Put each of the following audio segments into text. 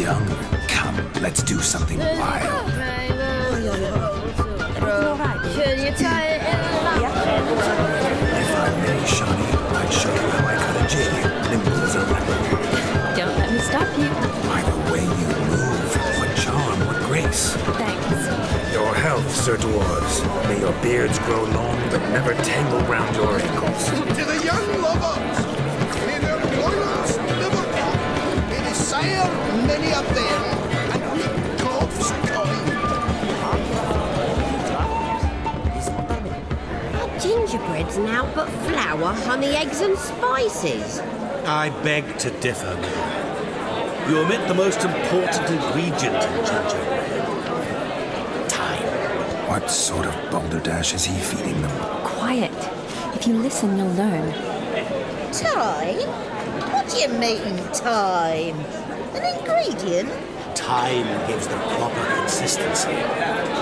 young. Come, let's do something wild. If I may, Shawnee, I'd show you how I cut a jig, nimble as a rabbit. Don't let me stop you. By the way you move, what charm, what grace. Thanks. Your health, Sir Dwarves. May your beards grow long, but never tangle round your ankles. To the young lovers, may their glorious liver up, may they sire many a bairn, and meet God's kind. Gingerbread's now but flour, honey, eggs and spices. I beg to differ. You omit the most important ingredient in gingerbread. Time. What sort of balderdash is he feeding them? Quiet. If you listen, you'll learn. Time? What do you mean, time? An ingredient? Time gives the proper consistency.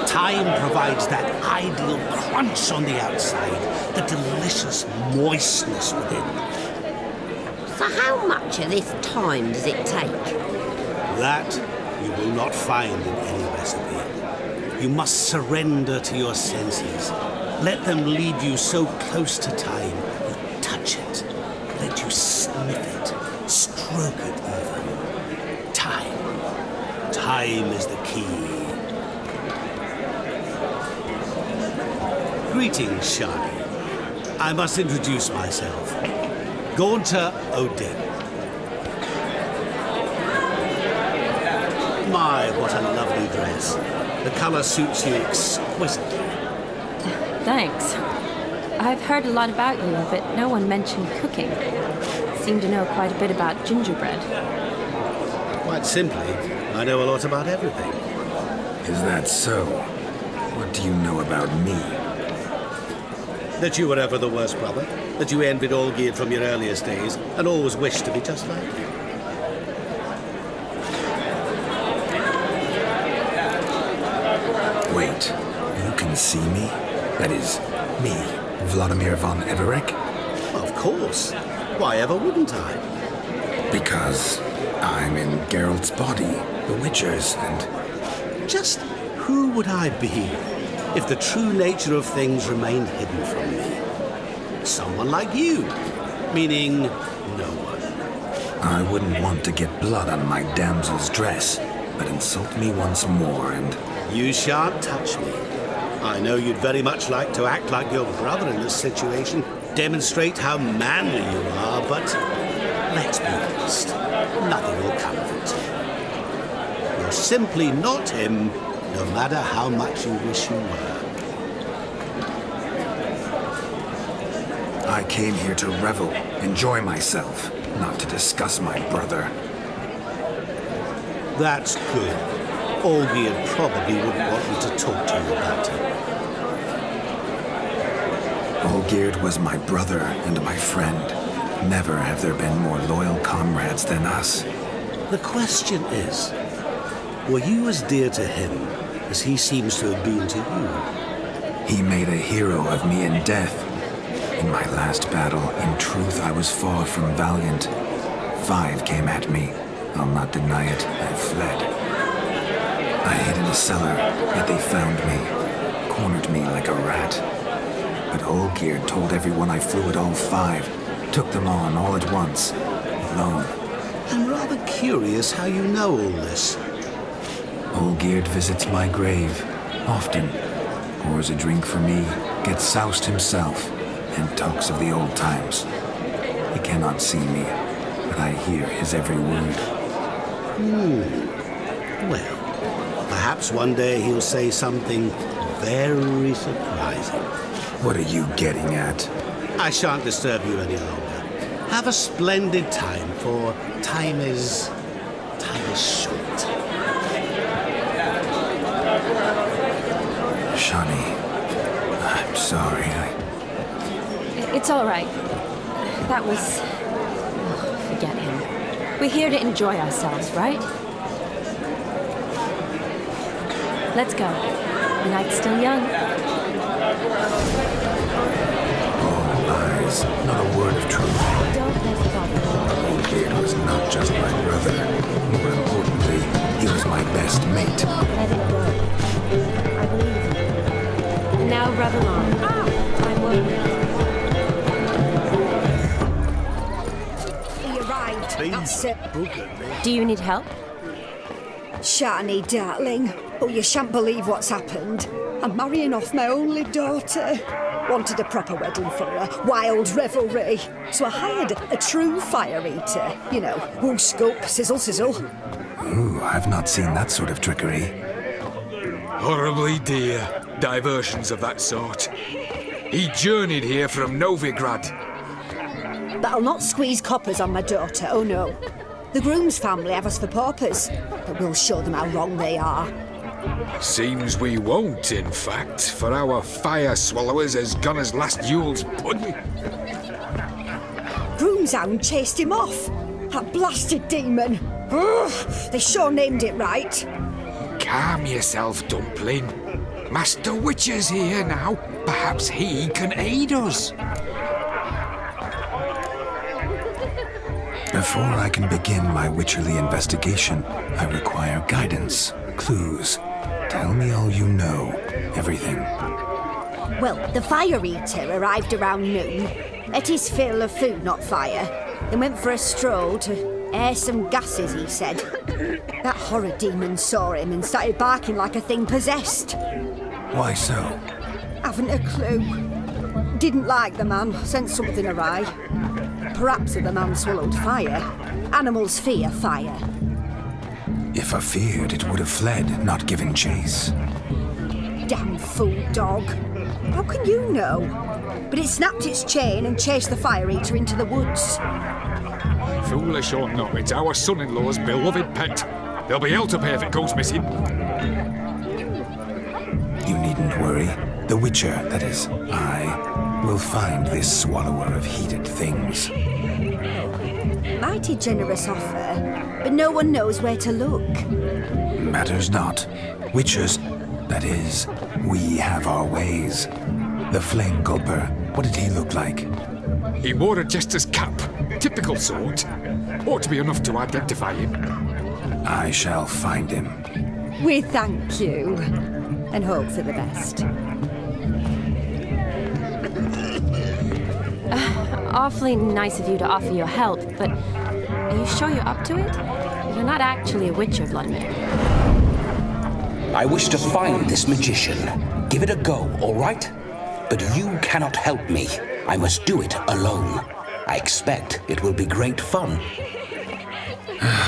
Time provides that ideal crunch on the outside, the delicious moistness within. So how much of this time does it take? That you will not find in any recipe. You must surrender to your senses. Let them lead you so close to time, you touch it. Let you sniff it, stroke it even. Time. Time is the key. Greetings, Shani. I must introduce myself. Gaunter Odin. My, what a lovely dress. The color suits you exquisitely. Thanks. I've heard a lot about you, but no one mentioned cooking. Seem to know quite a bit about gingerbread. Quite simply, I know a lot about everything. Is that so? What do you know about me? That you were ever the worst brother, that you envied Olgierd from your earliest days, and always wished to be just like you. Wait, you can see me? That is, me, Vladimir von Everec? Of course. Why ever wouldn't I? Because I'm in Geralt's body, the Witcher's, and... Just who would I be if the true nature of things remained hidden from me? Someone like you, meaning no one. I wouldn't want to get blood on my damsel's dress, but insult me once more and... You shan't touch me. I know you'd very much like to act like your brother in this situation, demonstrate how manly you are, but let's be honest, nothing will come of it. You're simply not him, no matter how much you wish you were. I came here to revel, enjoy myself, not to discuss my brother. That's good. Olgierd probably wouldn't want me to talk to you about him. Olgierd was my brother and my friend. Never have there been more loyal comrades than us. The question is, were you as dear to him as he seems to have been to you? He made a hero of me in death. In my last battle, in truth, I was far from valiant. 5 came at me. I'll not deny it, I fled. I hid in a cellar, yet they found me, cornered me like a rat. But Olgierd told everyone I flew at all 5, took them on all at once, alone. I'm rather curious how you know all this. Olgierd visits my grave, often, pours a drink for me, gets soused himself, and talks of the old times. He cannot see me, but I hear his every word. Well, perhaps one day he'll say something very surprising. What are you getting at? I shan't disturb you any longer. Have a splendid time, for time is short. Shani, I'm sorry. It's all right. That was... Oh, forget him. We're here to enjoy ourselves, right? Let's go. The night's still young. All lies, not a word of truth. Don't let it bother you. Olgierd was not just my brother. More importantly, That's it. Do you need help? Shani, darling. Oh, you shan't believe what's happened. I'm marrying off my only daughter. Wanted a proper wedding for her, wild revelry. So I hired a true fire eater. You know, whoosh scoop, sizzle sizzle. Ooh, I've not seen that sort of trickery. Horribly dear diversions of that sort. He journeyed here from Novigrad. But I'll not squeeze coppers on my daughter, oh no. The groom's family have us for paupers, but we'll show them how wrong they are. Seems we won't, in fact, for our fire swallowers has gone as last Yule's pudding. Groom's hound chased him off. That blasted demon. Ugh, they sure named it right. Calm yourself, Dumpling. Master Witcher's here now. Perhaps he can aid us. Before I can begin my witcherly investigation, I require guidance, clues. Tell me all you know, everything. Well, the fire eater arrived around noon, ate his fill of food, not fire, then went for a stroll to air some gases, he said. That horror demon saw him and started barking like a thing possessed. Why so? Haven't a clue. Didn't like the man, sent something awry. Perhaps the man swallowed fire. Animals fear fire. If I feared, it would have fled, not given chase. Damn fool dog. How can you know? But it snapped its chain and chased the fire eater into the woods. Foolish or not, it's our son-in-law's beloved pet. There'll be hell to pay if it goes missing. You needn't worry. The Witcher, that is, I, will find this swallower of heated things. Mighty generous offer, but no one knows where to look. Matters not. Witchers, that is, we have our ways. The Flame Gulper, what did he look like? He wore a jester's cap. Typical sort. Ought to be enough to identify him. I shall find him. We thank you, and hope for the best. Awfully nice of you to offer your help, but are you sure you're up to it? You're not actually a witcher, Vladimir. I wish to find this magician. Give it a go, all right? But you cannot help me. I must do it alone. I expect it will be great fun.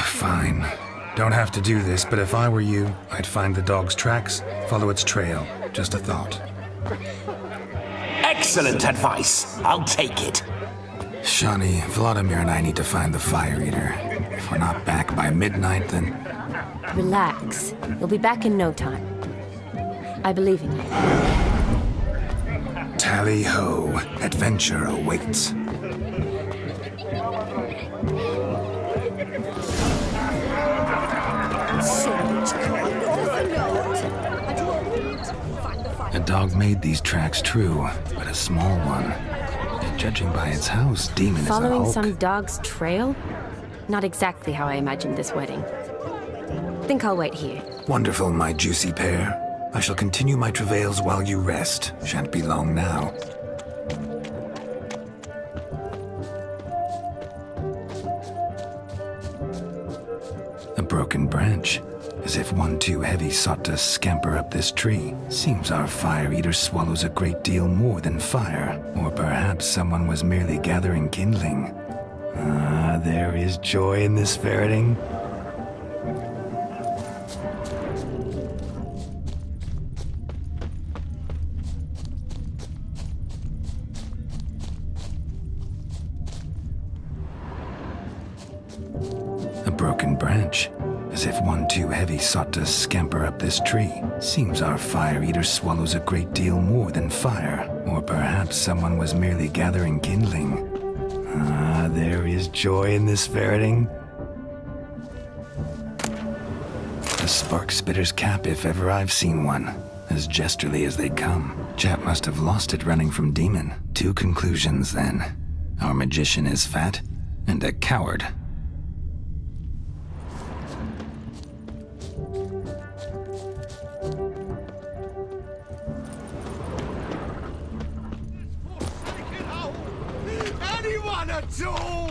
Fine. Don't have to do this, but if I were you, I'd find the dog's tracks, follow its trail. Just a thought. Excellent advice. I'll take it. Shani, Vladimir and I need to find the fire eater. If we're not back by midnight, then... Relax. You'll be back in no time. I believe in you. Tally-ho. Adventure awaits. So much coin overload. And you won't find the fire. A dog made these tracks true, but a small one. Judging by its house, demon Following is a hulk. some dog's trail? Not exactly how I imagined this wedding. Think I'll wait here. Wonderful, my juicy pair. I shall continue my travails while you rest. Shan't be long now. A broken branch, as if one too heavy sought to scamper up this tree. Seems our fire eater swallows a great deal more than fire. Or perhaps someone was merely gathering kindling. Ah, there is joy in this ferreting. A broken branch, as if one too heavy sought to scamper up this tree. Seems our fire eater swallows a great deal more than fire. Or perhaps someone was merely gathering kindling. Ah, there is joy in this ferreting. A spark spitter's cap, if ever I've seen one. As jesterly as they come. Chap must have lost it running from demon. Two conclusions, then. Our magician is fat, and a coward. Anyone at all?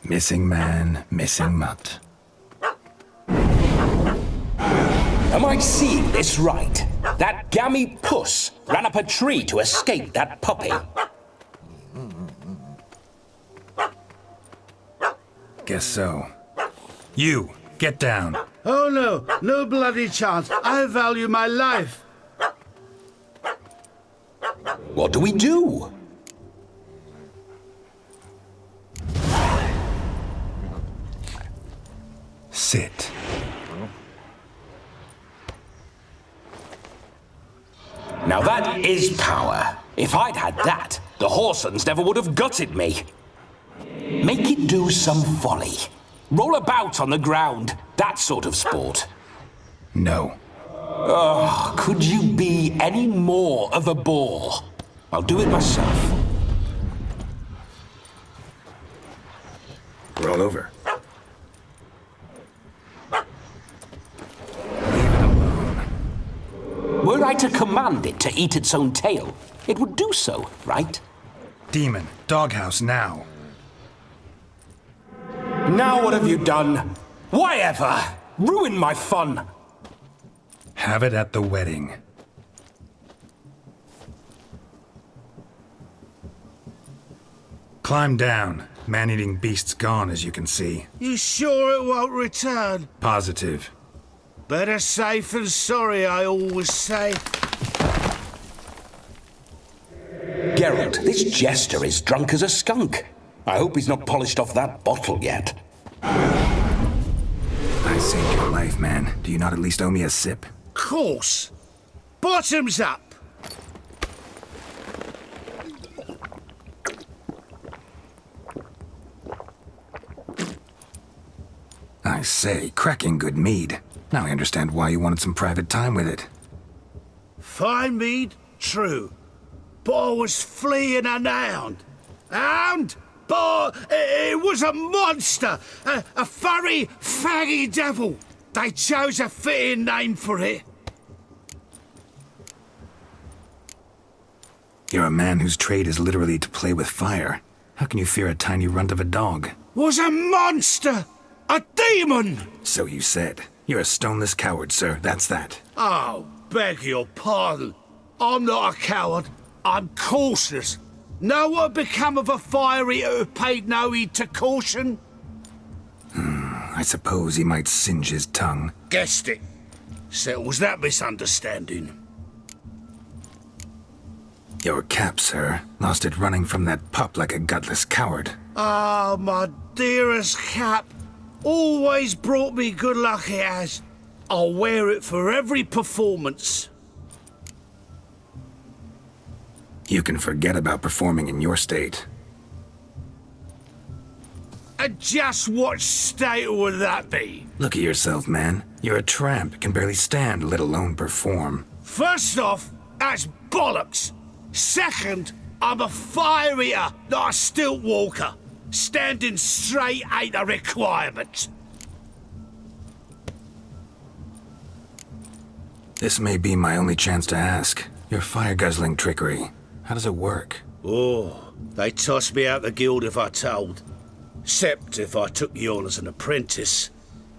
Missing man, missing mutt. Am I seeing this right? That gammy puss ran up a tree to escape that puppy. Guess so. You, get down. Oh no, no bloody chance. I value my life. What do we do? Sit. Now that is power. If I'd had that, the Horsons never would have gutted me. Make it do some folly. Roll about on the ground, that sort of sport. No. Oh, could you be any more of a bore? I'll do it myself. Roll over. Were I to command it to eat its own tail, it would do so, right? Demon, doghouse now. Now what have you done? Why ever? Ruin my fun. Have it at the wedding. Climb down. Man-eating beast's gone, as you can see. You sure it won't return? Positive. Better safe than sorry, I always say. Geralt, this jester is drunk as a skunk. I hope he's not polished off that bottle yet. I saved your life, man. Do you not at least owe me a sip? Course. Bottoms up. I say, cracking good mead. Now I understand why you wanted some private time with it. Fine mead, true. But I was fleeing an hound. Hound? But it was a monster. A furry, faggy devil. They chose a fitting name for it. You're a man whose trade is literally to play with fire. How can you fear a tiny runt of a dog? Was a monster. A demon. So you said. You're a stoneless coward, sir. That's that. Oh, beg your pardon. I'm not a coward. I'm cautious. Know what become of a fire eater who paid no heed to caution? I suppose he might singe his tongue. Guessed it. Settles that misunderstanding. Your cap, sir. Lost it running from that pup like a gutless coward. Ah, my dearest cap. Always brought me good luck it has. I'll wear it for every performance. You can forget about performing in your state. And just what state would that be? Look at yourself, man. You're a tramp, can barely stand, let alone perform. First off, that's bollocks. Second, I'm a fire eater, not a stilt walker. Standing straight ain't a requirement. This may be my only chance to ask. Your fire-guzzling trickery. How does it work? Oh, they toss me out the guild if I told. Except if I took you on as an apprentice.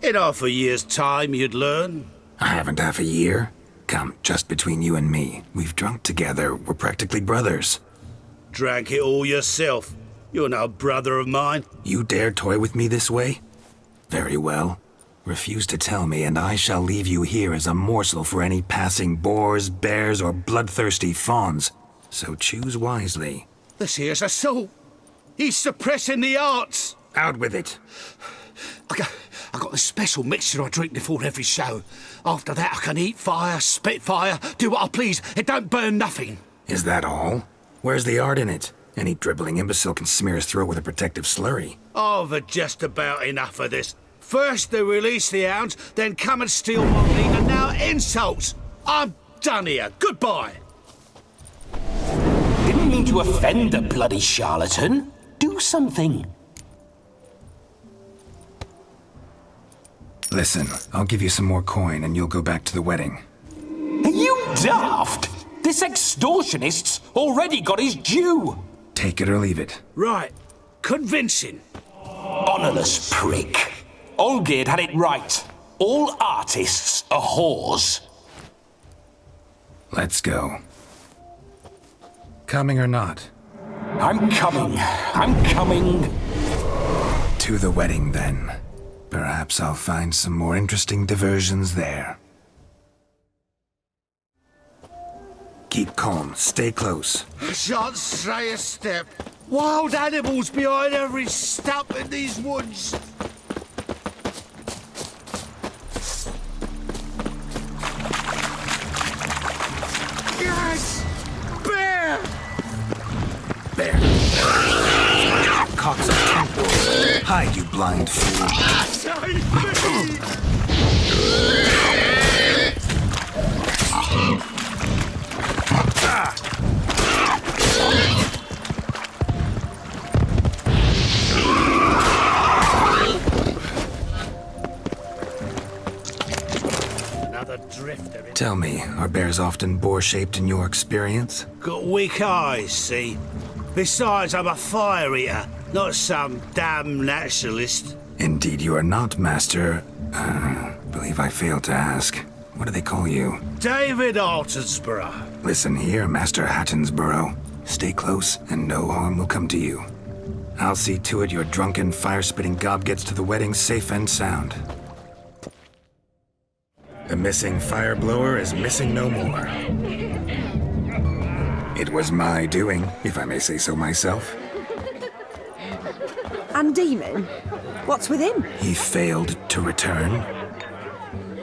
In half a year's time, you'd learn. I haven't half a year. Come, just between you and me. We've drunk together. We're practically brothers. Drank it all yourself. You're no brother of mine. You dare toy with me this way? Very well. Refuse to tell me, and I shall leave you here as a morsel for any passing boars, bears, or bloodthirsty fawns. So choose wisely. This here's assault. He's suppressing the arts. Out with it. I got this special mixture I drink before every show. After that, I can eat fire, spit fire, do what I please. It don't burn nothing. Is that all? Where's the art in it? Any dribbling imbecile can smear his throat with a protective slurry. I've had just about enough of this. First they release the hounds, then come and steal my meat, and now insults. I'm done here. Goodbye. Didn't mean to offend the bloody charlatan. Do something. Listen, I'll give you some more coin and you'll go back to the wedding. Are you daft? This extortionist's already got his due. Take it or leave it. Right. Convincing. On Colourless prick. Olgierd had it right. All artists are whores. Let's go. Coming or not? I'm coming. I'm coming. To the wedding, then. Perhaps I'll find some more interesting diversions there. Keep calm. Stay close. I shan't stray a step. Wild animals behind every stump in these woods. Yes! Bear! There. Cocks of temple. Hide, you blind fool. Save me! Another drifter. Tell me, are bears often boar-shaped in your experience? Got weak eyes, see? Besides, I'm a fire eater, not some damn naturalist. Indeed you are not, Master. Believe I failed to ask. What do they call you? David Altonsborough. Listen here, Master Hattonsborough. Stay close, and no harm will come to you. I'll see to it your drunken, fire-spitting gob gets to the wedding safe and sound. The missing fire blower is missing no more. It was my doing, if I may say so myself. And Demon? What's with him? He failed to return.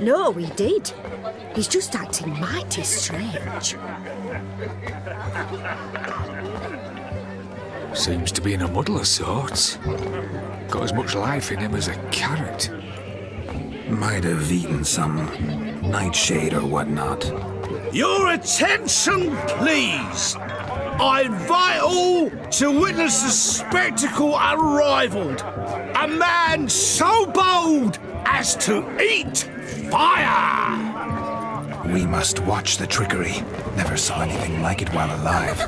No, he did. He's just acting mighty strange. Seems to be in a muddle of sorts. Got as much life in him as a carrot. Might have eaten some nightshade or whatnot. Your attention, please! I invite all to witness the spectacle unrivaled. A man so bold as to eat fire! We must watch the trickery. Never saw anything like it while alive.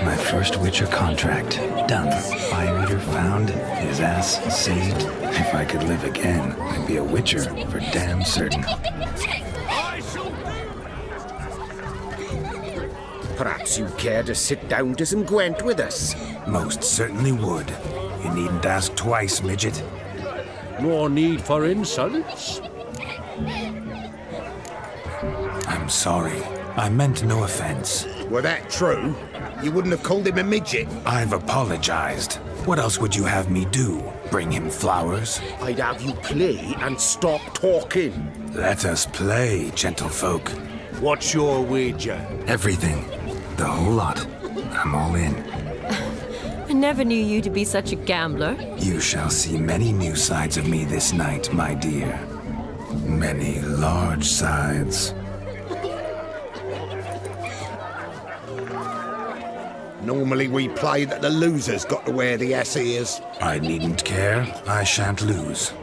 My first Witcher contract. Done. Fire Eater found. His ass saved. If I could live again, I'd be a Witcher for damn certain. Perhaps you'd care to sit down to some Gwent with us? Most certainly would. You needn't ask twice, midget. No need for insults. I'm sorry. I meant no offense. Were that true, you wouldn't have called him a midget. I've apologized. What else would you have me do? Bring him flowers? I'd have you play and stop talking. Let us play, gentlefolk. What's your wager? Everything. The whole lot. I'm all in. I never knew you to be such a gambler. You shall see many new sides of me this night, my dear. Many large sides. Normally we play that the loser's got to wear the ass ears. I needn't care. I shan't lose.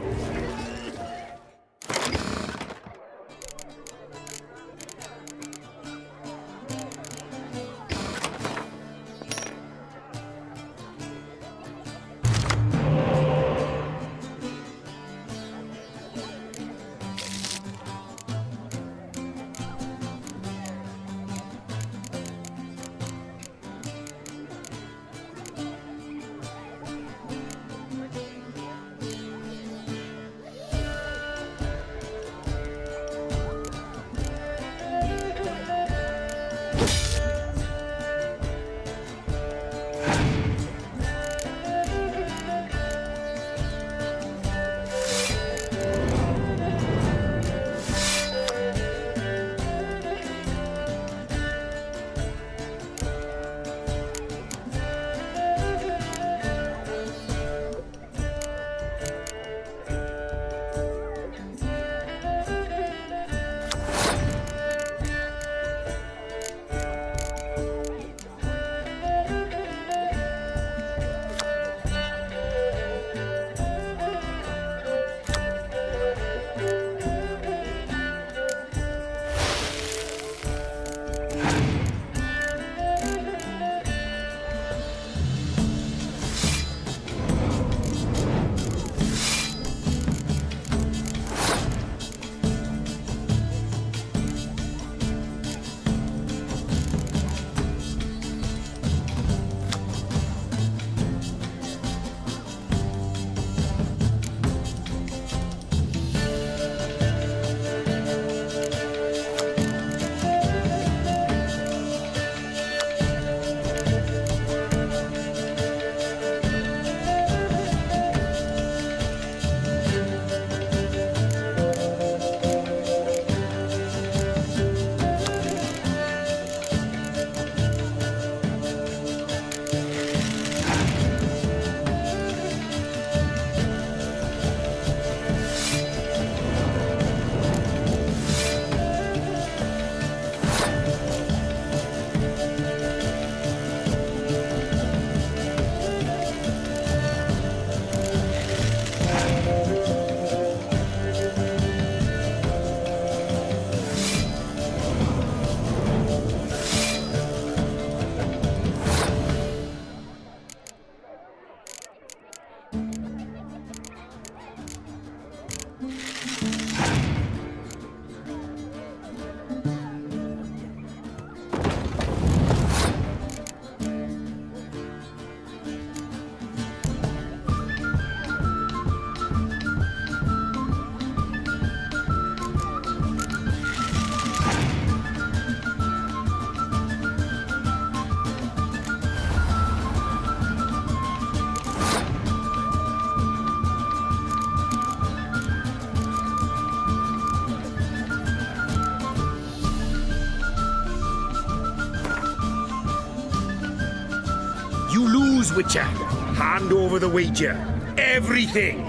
choose, Witcher. Hand over the wager. Everything.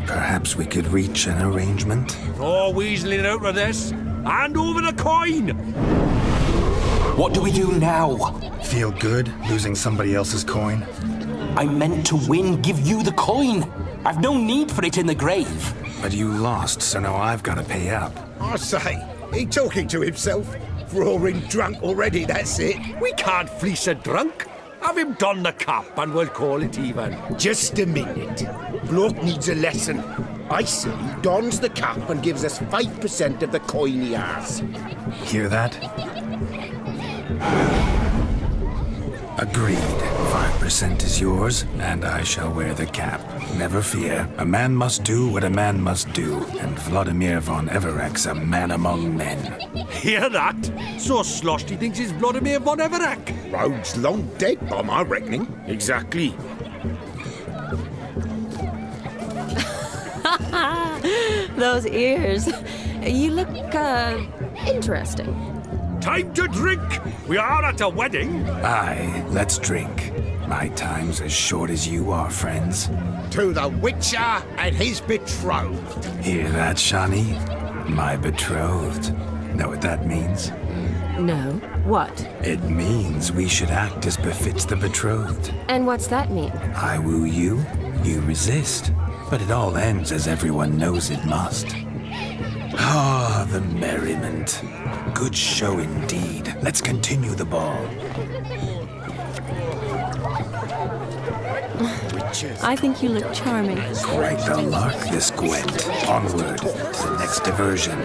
Perhaps we could reach an arrangement? No weaseling out of this. Hand over the coin. What do we do now? Feel good losing somebody else's coin? I meant to win, give you the coin. I've no need for it in the grave. But you lost, so now I've got to pay up. I say, he talking to himself? Roaring drunk already, that's it. We can't fleece a drunk. Have him don the cap and we'll call it even. Just a minute. Bloke needs a lesson. I say he dons the cap and gives us 5% of the coin he has. Hear that? Agreed. 5% is yours, and I shall wear the cap. Never fear. A man must do what a man must do, and Vladimir von Everec's a man among men. Hear that? So sloshed he thinks he's Vladimir von Everec. Rogue's long dead, by my reckoning. Exactly. Those ears. You look, interesting. Time to drink! We are at a wedding. Aye, let's drink. My time's as short as you are, friends. To the Witcher and his betrothed. Hear that, Shani? My betrothed. Know what that means? No. What? It means we should act as befits the betrothed. And what's that mean? I woo you, you resist. But it all ends as everyone knows it must. Ah, the merriment. Good show indeed. Let's continue the ball. I think you look charming. Quite the lark, this Gwent. Onward to the next diversion.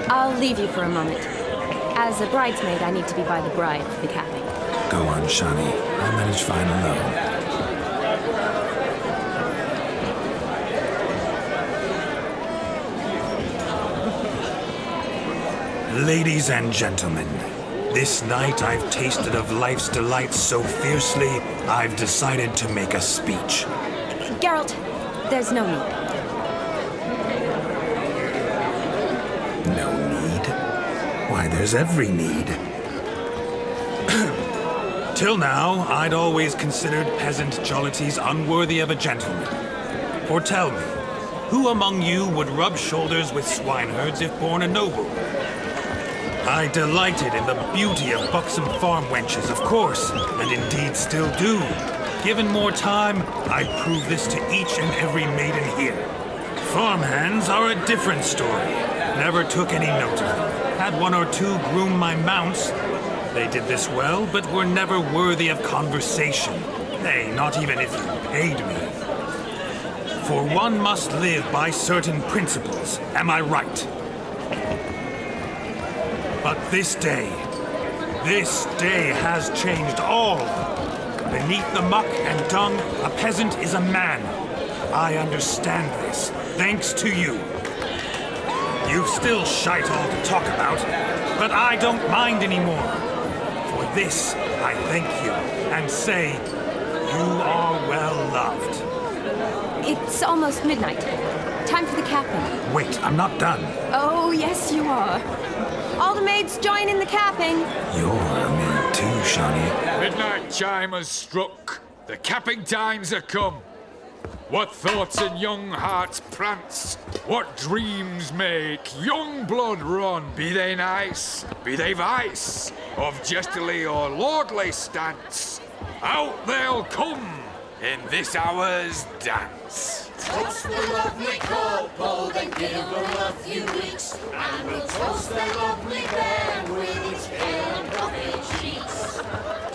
I'll leave you for a moment. As a bridesmaid, I need to be by the bride for the capping. Go on, Shani. I'll manage fine alone. Ladies and gentlemen, this night I've tasted of life's delights so fiercely, I've decided to make a speech. Geralt, there's no need. No need? Why, there's every need. Till now, I'd always considered peasant jollities unworthy of a gentleman. For tell me, who among you would rub shoulders with swineherds if born a noble? I delighted in the beauty of buxom farm wenches, of course, and indeed still do. Given more time, I'd prove this to each and every maiden here. Farmhands are a different story. Never took any note of them. Had one or two groom my mounts. They did this well, but were never worthy of conversation. Nay, not even if you paid me. For one must live by certain principles, am I right? But this day has changed all. Beneath the muck and dung, a peasant is a man. I understand this, thanks to you. You've still shite all to talk about, but I don't mind anymore. For this, I thank you, and say, you are well loved. It's almost midnight. Time for the capping. Wait, I'm not done. Oh, yes, you are. All the maids join in the capping. You're a maid too, Shani. Midnight chime has struck. The capping times are come. What thoughts in young hearts prance? What dreams make young blood run? Be they nice, be they vice, of jestily or lordly stance, out they'll come in this hour's dance. Toast the lovely kobold and give her a few weeks, and we'll toast the lovely bear with its pale and puffy cheeks.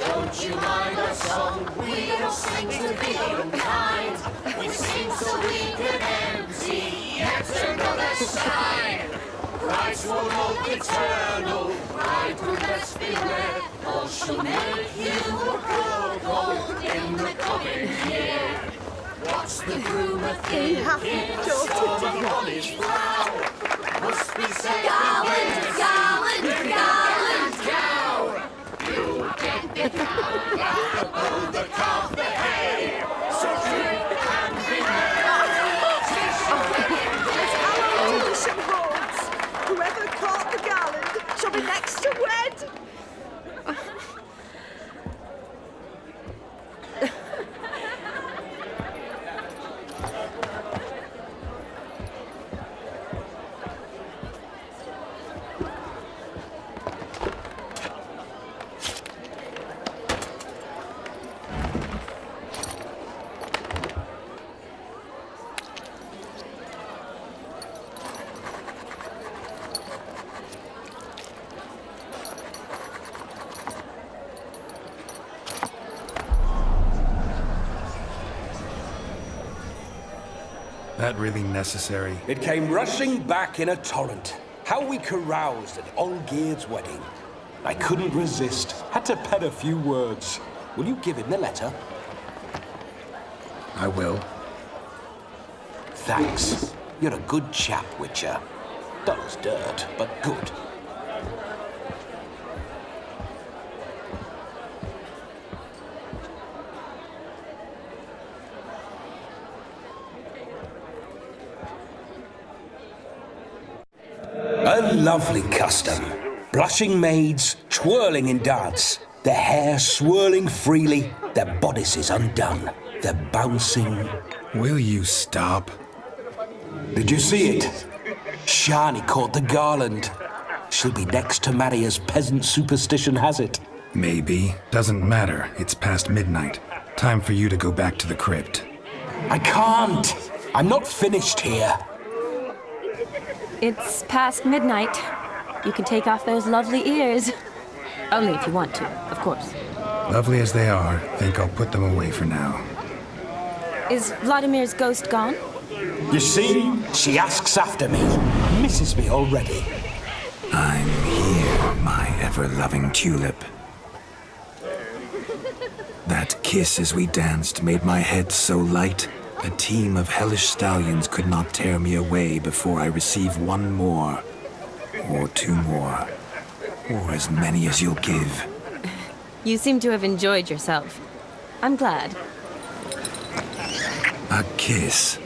Don't you mind our song? We don't sing to be unkind. We sing so we can empty yet another side. Christ will hope eternal, bride will best beware, or she'll make you a cuckold in the coming year. What's the groom a thing? On his brow must be said. Gallant cow. You get the cow, the calf, the hay. So drink the That really necessary? It came rushing back in a torrent. How we caroused at Olgierd's wedding. I couldn't resist. Had to pen a few words. Will you give him the letter? I will. Thanks. You're a good chap, Witcher. Dull as dirt, but good. A lovely custom. Blushing maids, twirling in dance. Their hair swirling freely, their bodices undone. They're bouncing. Will you stop? Did you see it? Shani caught the garland. She'll be next to marry as peasant superstition has it. Maybe. Doesn't matter. It's past midnight. Time for you to go back to the crypt. I can't. I'm not finished here. It's past midnight. You can take off those lovely ears. Only if you want to, of course. Lovely as they are, think I'll put them away for now. Is Vladimir's ghost gone? You see, she asks after me. Misses me already. I'm here, my ever-loving tulip. That kiss as we danced made my head so light, a team of hellish stallions could not tear me away before I receive one more, or two more, or as many as you'll give. You seem to have enjoyed yourself. I'm glad. A kiss.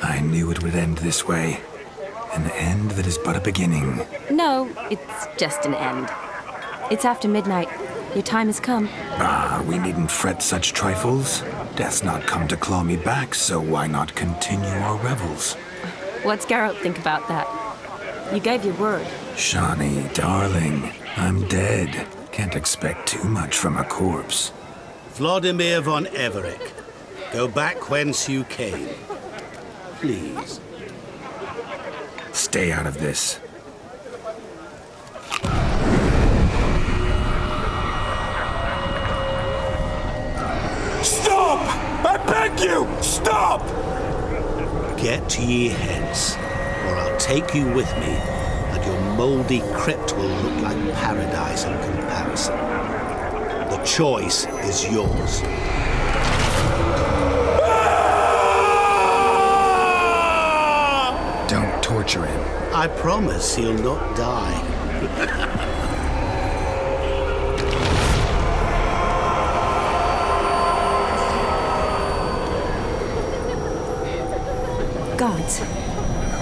I knew it would end this way. An end that is but a beginning. No, it's just an end. It's after midnight. Your time has come. Ah, we needn't fret such trifles. Death's not come to claw me back, so why not continue our revels? What's Geralt think about that? You gave your word. Shani, darling, I'm dead. Can't expect too much from a corpse. Vladimir von Everec, go back whence you came. Please. Stay out of this. Stop! I beg you! Stop! Get ye hence, or I'll take you with me, and your mouldy crypt will look like paradise in comparison. The choice is yours. Don't torture him. I promise he'll not die. Gods,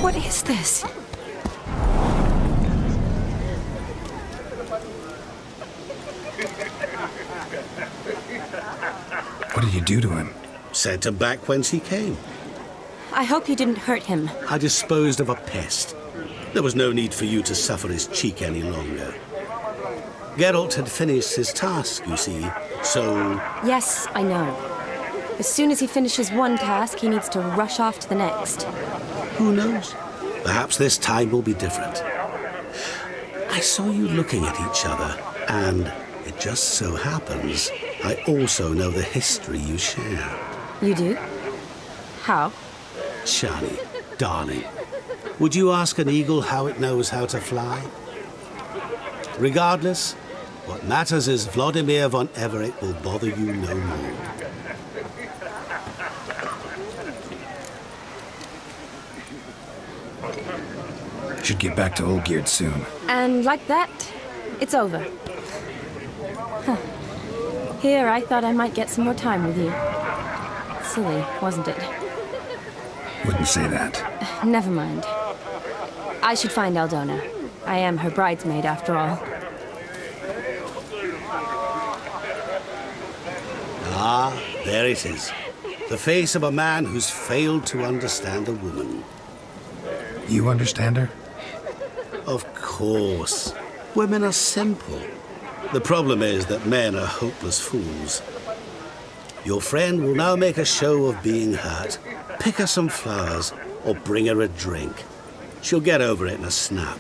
what is this? What did you do to him? Sent him back whence he came. I hope you didn't hurt him. I disposed of a pest. There was no need for you to suffer his cheek any longer. Geralt had finished his task, you see, so... Yes, I know. As soon as he finishes one task, he needs to rush off to the next. Who knows? Perhaps this time will be different. I saw you looking at each other, and it just so happens I also know the history you share. You do? How? Shani, darling, would you ask an eagle how it knows how to fly? Regardless, what matters is Vladimir von Everec will bother you no more. Should get back to Olgierd soon. And like that, it's over. Huh. Here, I thought I might get some more time with you. Silly, wasn't it? Wouldn't say that. Never mind. I should find Aldona. I am her bridesmaid, after all. Ah, there it is. The face of a man who's failed to understand a woman. You understand her? Of course. Women are simple. The problem is that men are hopeless fools. Your friend will now make a show of being hurt, pick her some flowers, or bring her a drink. She'll get over it in a snap.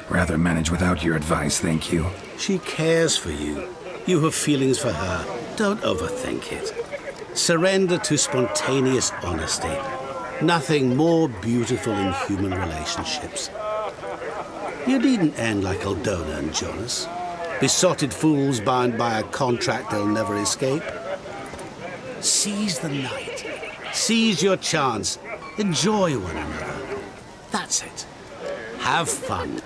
Rather manage without your advice, thank you. She cares for you. You have feelings for her. Don't overthink it. Surrender to spontaneous honesty. Nothing more beautiful in human relationships. You needn't end like Aldona and Jonas. Besotted fools bound by a contract they'll never escape. Seize the night. Seize your chance. Enjoy one another. That's it. Have fun.